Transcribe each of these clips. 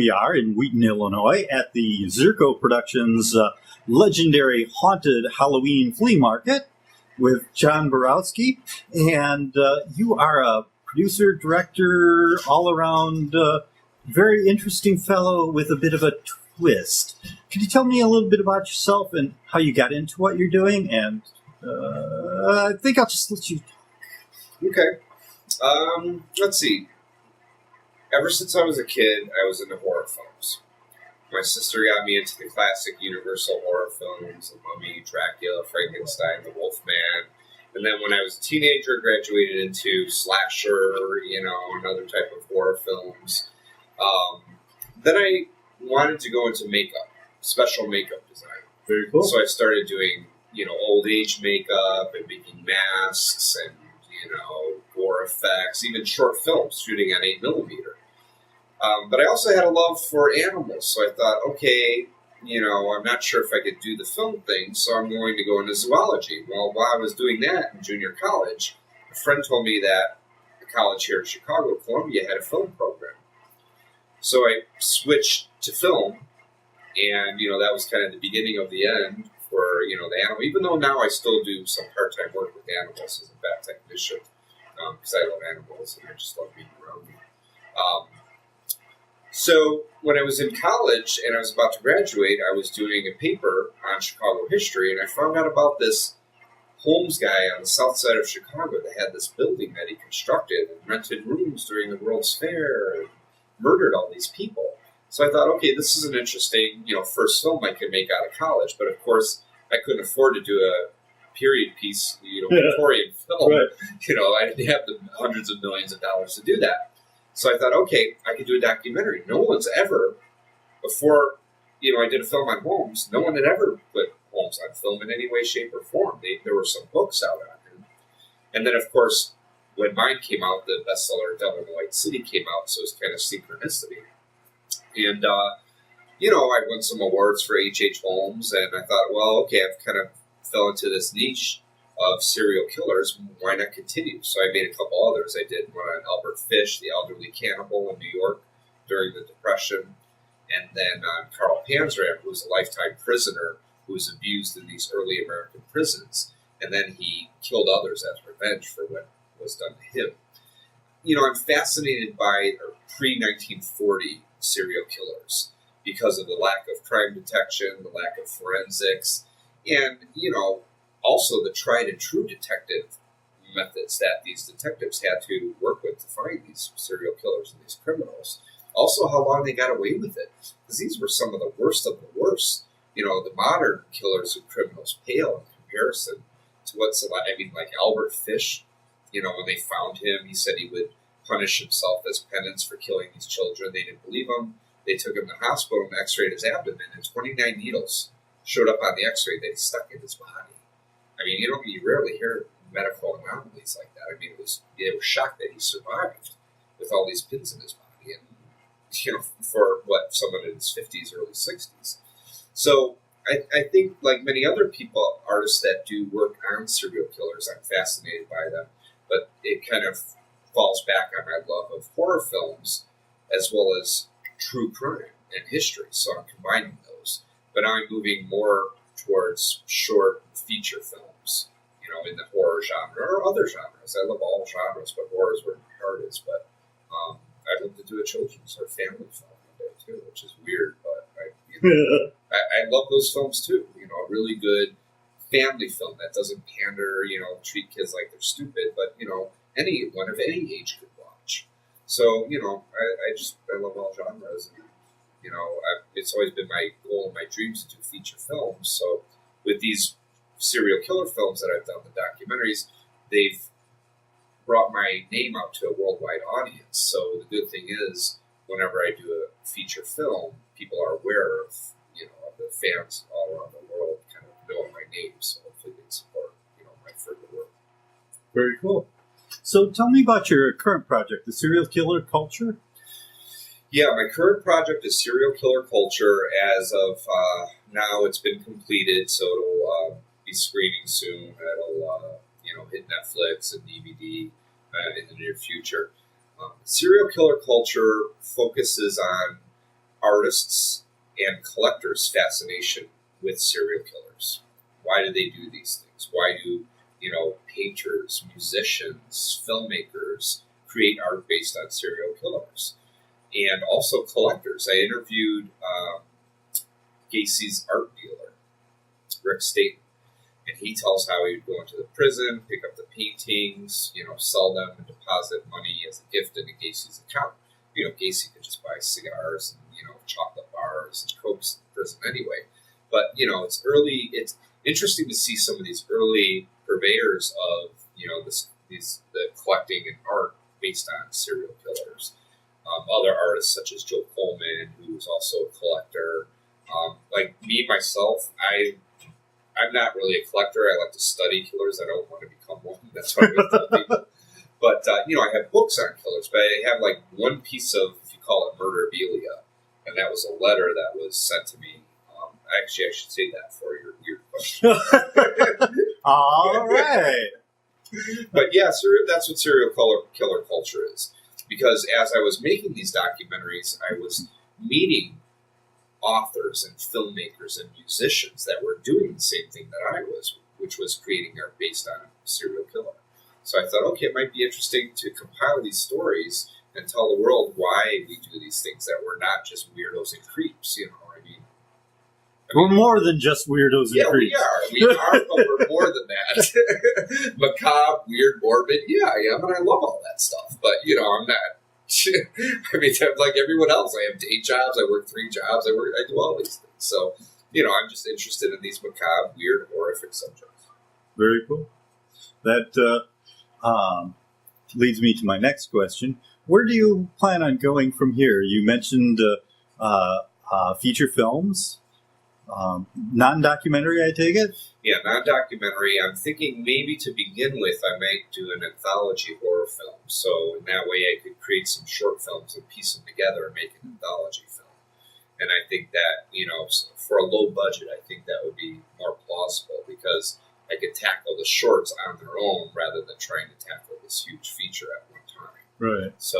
we are in Wheaton, Illinois, at the Zurko Productions legendary haunted Halloween flea market with John Borowski. And you are a producer, director, all-around very interesting fellow with a bit of a twist. Could you tell me a little bit about yourself and how you got into what you're doing? And I think I'll just let you... Okay. Let's see. Ever since I was a kid, I was into horror films. My sister got me into the classic Universal horror films, The Mummy, Dracula, Frankenstein, The Wolfman. And then when I was a teenager, graduated into slasher, and other type of horror films. Then I wanted to go into makeup, special makeup design. Very cool. So I started doing, old age makeup and making masks and, gore effects, even short films, shooting on 8mm. But I also had a love for animals, so I thought, okay, I'm not sure if I could do the film thing, so I'm going to go into zoology. Well, while I was doing that in junior college, a friend told me that the college here in Chicago, Columbia, had a film program. So I switched to film, and, that was kind of the beginning of the end for, the animal, even though now I still do some part-time work with animals as a vet technician, because I love animals and I just love being around them. So when I was in college and I was about to graduate, I was doing a paper on Chicago history, and I found out about this Holmes guy on the south side of Chicago that had this building that he constructed and rented rooms during the World's Fair and murdered all these people. So I thought, okay, this is an interesting, first film I could make out of college. But of course, I couldn't afford to do a period piece, Victorian film. Right. I didn't have the hundreds of millions of dollars to do that. So I thought, okay, I could do a documentary. No one's ever, before, I did a film on Holmes, no one had ever put Holmes on film in any way, shape, or form. There were some books out on him. And then, of course, when mine came out, the bestseller Devil in the White City came out, so it was kind of synchronicity. And, I won some awards for H.H. Holmes, and I thought, well, okay, I've kind of fell into this niche of serial killers, why not continue? So I made a couple others. I did one on Albert Fish, the elderly cannibal in New York during the Depression, and then on Carl Panzram, who was a lifetime prisoner who was abused in these early American prisons, and then he killed others as revenge for what was done to him. I'm fascinated by pre-1940 serial killers because of the lack of crime detection, the lack of forensics, and, also the tried and true detective methods that these detectives had to work with to find these serial killers and these criminals. Also, how long they got away with it. Because these were some of the worst of the worst. The modern killers and criminals pale in comparison to what's like Albert Fish. When they found him, he said he would punish himself as penance for killing these children. They didn't believe him. They took him to the hospital and x-rayed his abdomen, and 29 needles showed up on the x-ray that he stuck in his body. You rarely hear medical anomalies like that. They were shocked that he survived with all these pins in his body, and for someone in his 50s, early 60s. So I think, like many other people, artists that do work on serial killers, I'm fascinated by them, but it kind of falls back on my love of horror films as well as true crime and history. So I'm combining those, but I'm moving more towards short feature films, in the horror genre or other genres. I love all genres, but horror is where my heart is. But I'd love to do a children's or family film one day too, which is weird, but I love those films too. A really good family film that doesn't pander, treat kids like they're stupid, but anyone of any age could watch. So I love all genres, and it's always been my goal and my dreams to do feature films. So with these serial killer films that I've done, the documentaries, they've brought my name out to a worldwide audience. So the good thing is, whenever I do a feature film, people are aware of, the fans all around the world kind of know my name. So hopefully they support, my further work. Very cool. So tell me about your current project, the Serial Killer Culture. Yeah, my current project is Serial Killer Culture. As of now, it's been completed, so it'll be screening soon. It'll, hit Netflix and DVD in the near future. Serial Killer Culture focuses on artists and collectors' fascination with serial killers. Why do they do these things? Why do, painters, musicians, filmmakers create art based on serial killers? And also collectors. I interviewed Gacy's art dealer, Rick Staten, and he tells how he would go into the prison, pick up the paintings, sell them and deposit money as a gift into Gacy's account. Gacy could just buy cigars and, chocolate bars and cokes in prison anyway. But, it's interesting to see some of these early purveyors of, the collecting and art based on serial killers. Other artists such as Joe Coleman, who was also a collector. Like me, myself, I'm not really a collector. I like to study killers. I don't want to become one. That's what I would tell people. But, I have books on killers, but I have like one piece of, if you call it murderabilia, and that was a letter that was sent to me. Actually, I should say that for your question. All right. But yeah, that's what serial killer culture is. Because as I was making these documentaries, I was meeting authors and filmmakers and musicians that were doing the same thing that I was, which was creating art based on a serial killer. So I thought, okay, it might be interesting to compile these stories and tell the world why we do these things, that we're not just weirdos and creeps, We're more than just weirdos and creeps. Yeah, we are, but we're more than that. Macabre, weird, morbid, yeah, I am, and I love all that stuff. But, I'm not, I mean, like everyone else, I have day jobs, I work 3 jobs, I do all these things. So, I'm just interested in these macabre, weird, horrific subjects. Very cool. That leads me to my next question. Where do you plan on going from here? You mentioned feature films. Non-documentary, I take it? Yeah, non-documentary. I'm thinking maybe to begin with, I might do an anthology horror film. So in that way, I could create some short films and piece them together and make an anthology film. And I think that, for a low budget, I think that would be more plausible because I could tackle the shorts on their own rather than trying to tackle this huge feature at one time. Right. So,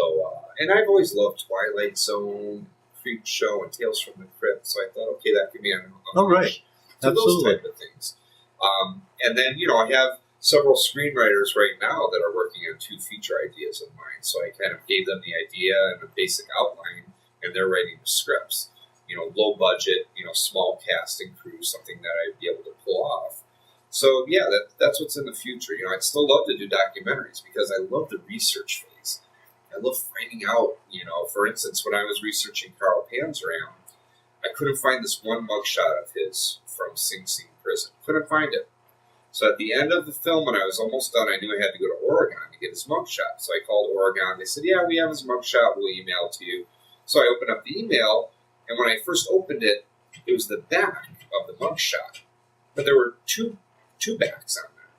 and I've always loved Twilight Zone, Creep Show, and Tales from the Crypt. So I thought, okay, that could be on right. to Absolutely. those type of things. And then, I have several screenwriters right now that are working on 2 feature ideas of mine. So I kind of gave them the idea and the basic outline, and they're writing the scripts. Low budget, small cast and crew, something that I'd be able to pull off. So, yeah, that's what's in the future. I'd still love to do documentaries because I love the research phase. I love finding out, for instance, when I was researching Carl Panzram, I couldn't find this one mugshot of his from Sing Sing prison. Couldn't find it. So at the end of the film, when I was almost done, I knew I had to go to Oregon to get his mugshot. So I called Oregon. They said, yeah, we have his mugshot. We'll email it to you. So I opened up the email, and when I first opened it, it was the back of the mugshot. But there were two backs on there.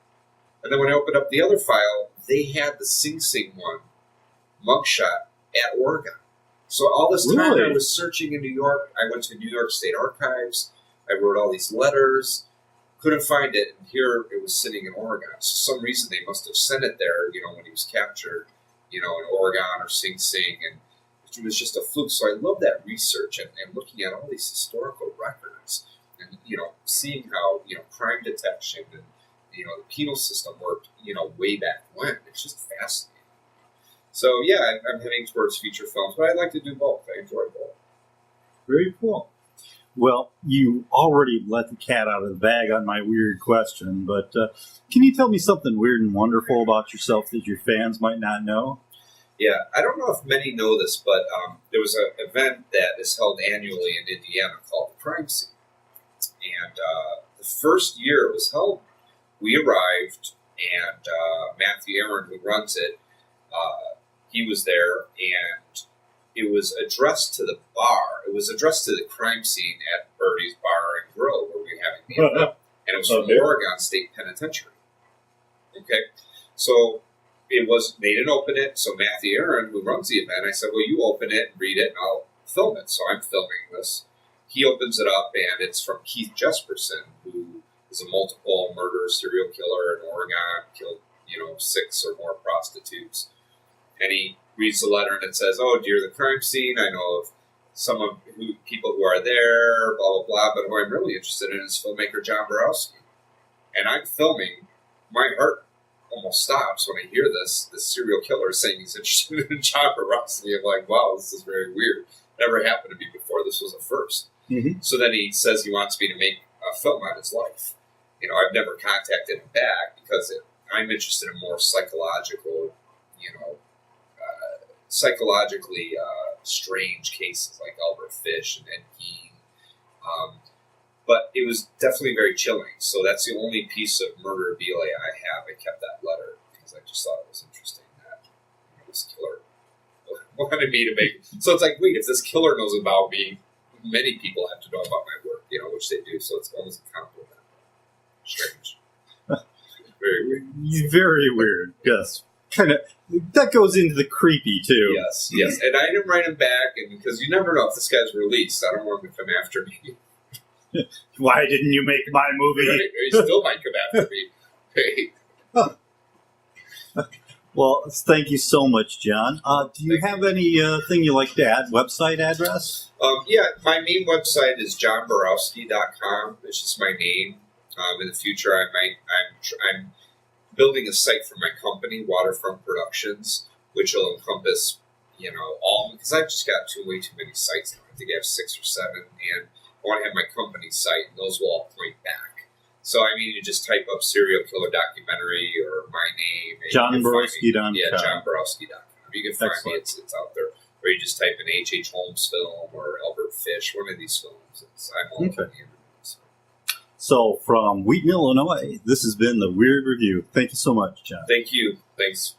And then when I opened up the other file, they had the Sing Sing one mugshot at Oregon. So all this time Really? I was searching in New York. I went to New York State Archives. I wrote all these letters. Couldn't find it. And here it was sitting in Oregon. So some reason they must have sent it there, when he was captured, in Oregon or Sing Sing. And it was just a fluke. So I love that research and looking at all these historical records and, seeing how, crime detection and, the penal system worked, way back when. It's just fascinating. So, yeah, I'm heading towards feature films, but I'd like to do both. I enjoy both. Very cool. Well, you already let the cat out of the bag on my weird question, but can you tell me something weird and wonderful about yourself that your fans might not know? Yeah, I don't know if many know this, but there was an event that is held annually in Indiana called the Crime Scene. And the first year it was held, we arrived, and Matthew Aaron, who runs it, he was there, and it was addressed to the bar. It was addressed to the crime scene at Birdie's Bar and Grill, where we were having the event. And it was from Oregon State Penitentiary. Okay? So they didn't open it, so Matthew Aaron, who runs the event, I said, well, you open it and read it, and I'll film it. So I'm filming this. He opens it up, and it's from Keith Jesperson, who is a multiple murder serial killer in Oregon, killed, 6 or more prostitutes. And he reads the letter, and it says, oh, dear the crime scene, I know of some of people who are there, blah, blah, blah. But who I'm really interested in is filmmaker John Borowski. And I'm filming. My heart almost stops when I hear this serial killer saying he's interested in John Borowski. I'm like, wow, this is very weird. Never happened to me before. This was a first. Mm-hmm. So then he says he wants me to make a film on his life. I've never contacted him back because I'm interested in more psychologically strange cases like Albert Fish and Ed Gein. But it was definitely very chilling. So that's the only piece of murderabilia I have. I kept that letter because I just thought it was interesting that this killer wanted me to make. So it's like, wait, if this killer knows about me, many people have to know about my work, which they do. So it's almost a compliment. Strange. Very weird. Very weird. Yes. Kind of. That goes into the creepy too. Yes. And I didn't write him back, and because you never know if this guy's released. I don't want him to come after me. Why didn't you make my movie? Right? He still might come after me. Hey. Well, thank you so much, John. Do you have anything you like to add? Website address? Yeah, my main website is johnborowski.com. It's just my name. In the future, I'm building a site for my company, Waterfront Productions, which will encompass, all, because I've just got way too many sites now. I think I have 6 or 7, and I want to have my company site, and those will all point back. So, you just type up serial killer documentary or my name. JohnBorowski.com. Yeah, JohnBorowski.com. You can find me. It's out there. Or you just type in H.H. Holmes film or Albert Fish, one of these films. I'm all over the internet. So, from Wheaton, Illinois, this has been the Weird Review. Thank you so much, John. Thank you. Thanks.